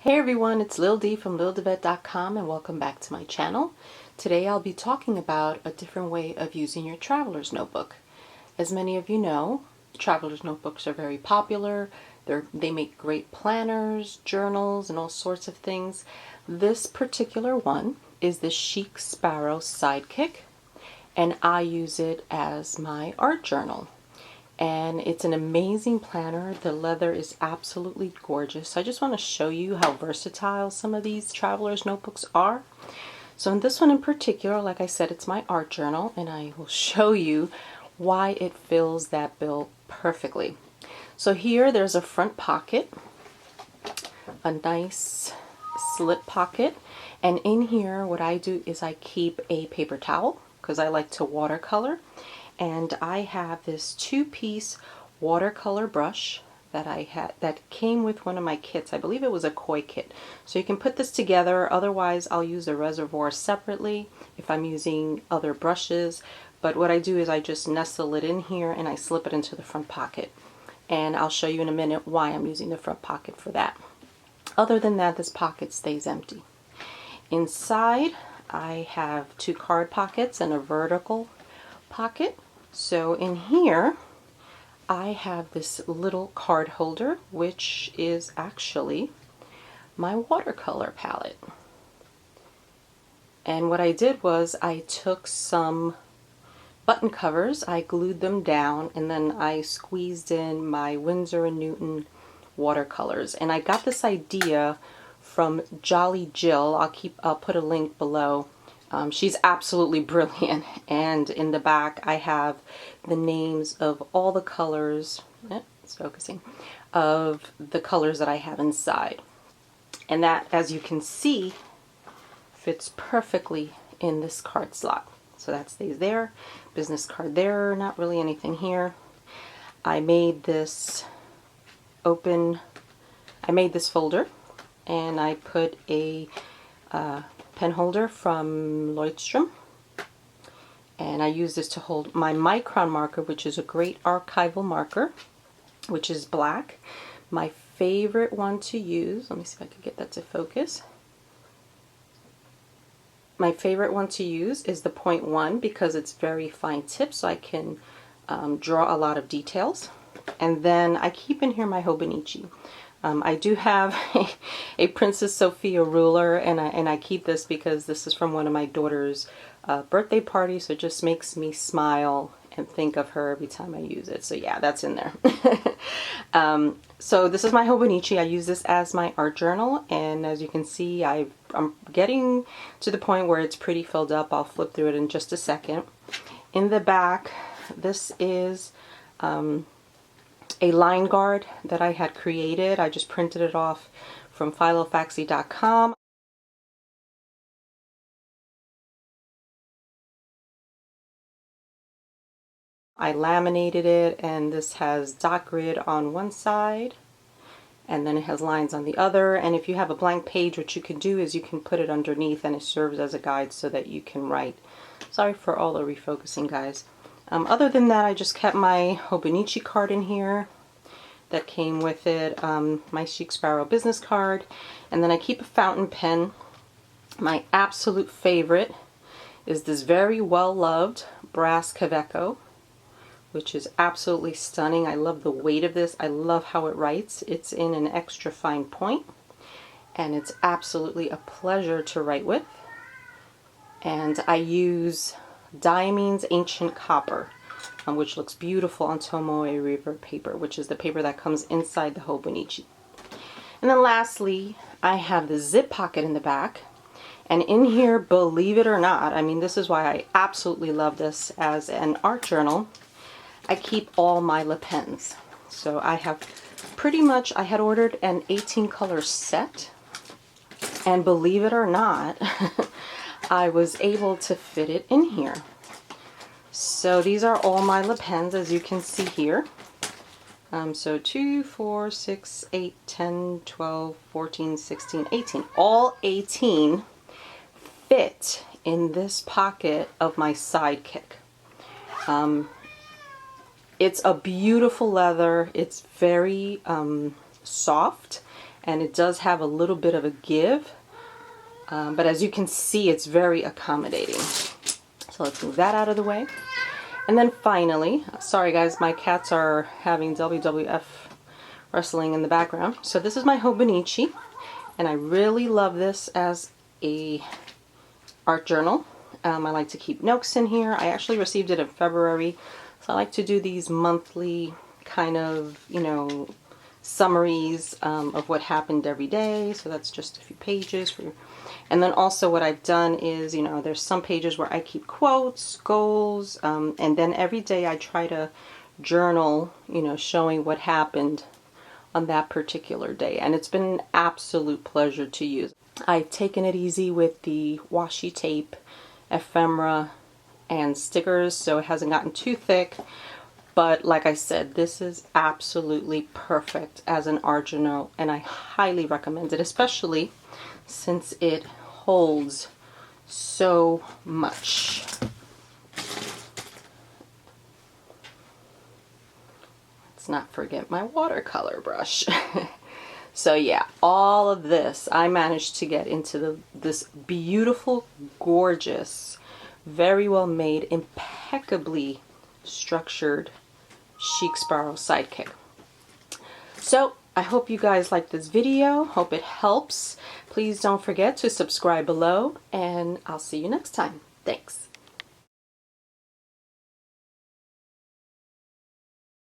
Hey everyone, it's Lil D from LilDevet.com and welcome back to my channel. Today I'll be talking about a different way of using your traveler's notebook. As many of you know, traveler's notebooks are very popular. They make great planners, journals, and all sorts of things. This particular one is the Chic Sparrow Sidekick, and I use it as my art journal. And it's an amazing planner. The leather is absolutely gorgeous. So I just want to show you how versatile some of these traveler's notebooks are. So in this one in particular, like I said, it's my art journal, and I will show you why it fills that bill perfectly. So here there's a front pocket, a nice slip pocket, and in here what I do is I keep a paper towel because I like to watercolor. And I have this two-piece watercolor brush that came with one of my kits. I believe it was a koi kit. So you can put this together. Otherwise, I'll use a reservoir separately if I'm using other brushes. But what I do is I just nestle it in here and I slip it into the front pocket. And I'll show you in a minute why I'm using the front pocket for that. Other than that, this pocket stays empty. Inside, I have two card pockets and a vertical pocket. So in here I have this little card holder, which is actually my watercolor palette. And what I did was I took some button covers, I glued them down, and then I squeezed in my Winsor & Newton watercolors. And I got this idea from Jolly Jill. I'll put a link below. She's absolutely brilliant, and in the back I have the names of all the colors, it's focusing, of the colors that I have inside. And that, as you can see, fits perfectly in this card slot. So that stays there, business card there, not really anything here. I made this folder, and I put a pen holder from Leuchtturm, and I use this to hold my micron marker, which is a great archival marker, which is black. My favorite one to use, let me see if I can get that to focus. My favorite one to use is the 0.1 because it's very fine tip, so I can draw a lot of details. And then I keep in here my Hobonichi. I do have a Princess Sophia ruler, and I keep this because this is from one of my daughter's birthday parties, so it just makes me smile and think of her every time I use it. So yeah, that's in there. So this is my Hobonichi. I use this as my art journal, and as you can see, I'm getting to the point where it's pretty filled up. I'll flip through it in just a second. In the back, this is a line guard that I had created. I just printed it off from filofaxi.com. I laminated it, and this has dot grid on one side and then it has lines on the other. And if you have a blank page, what you can do is you can put it underneath and it serves as a guide so that you can write. Sorry for all the refocusing, guys. Other than that, I just kept my Hobonichi card in here that came with it, my Chic Sparrow business card, and then I keep a fountain pen. My absolute favorite is this very well-loved brass Kaweco, which is absolutely stunning. I love the weight of this. I love how it writes. It's in an extra fine point, and it's absolutely a pleasure to write with. And I use Diamine's Ancient Copper, which looks beautiful on Tomoe River paper, which is the paper that comes inside the Hobonichi. And then lastly, I have the zip pocket in the back. And in here, believe it or not, I mean, this is why I absolutely love this as an art journal, I keep all my lip pens. So I have pretty much, I had ordered an 18 color set, and believe it or not, I was able to fit it in here. So these are all my lip pens, as you can see here. So 2, 4, 6, 8, 10, 12, 14, 16, 18. All 18 fit in this pocket of my Sidekick. It's a beautiful leather. It's very soft, and it does have a little bit of a give, but as you can see, it's very accommodating. So let's move that out of the way. And then finally, sorry guys, my cats are having WWF wrestling in the background. So this is my Hobonichi, and I really love this as a art journal. I like to keep notes in here. I actually received it in February, so I like to do these monthly kind of, you know, summaries of what happened every day. So that's just a few pages for you. And then also what I've done is, you know, there's some pages where I keep quotes, goals, and then every day I try to journal, you know, showing what happened on that particular day. And it's been an absolute pleasure to use. I've taken it easy with the washi tape, ephemera, and stickers, so it hasn't gotten too thick. But like I said, this is absolutely perfect as an art journal, and I highly recommend it, especially since it holds so much. Let's not forget my watercolor brush. So yeah, all of this I managed to get into this beautiful, gorgeous, very well made, impeccably structured Chic Sparrow Sidekick. So I hope you guys like this video. Hope it helps. Please don't forget to subscribe below, and I'll see you next time. Thanks.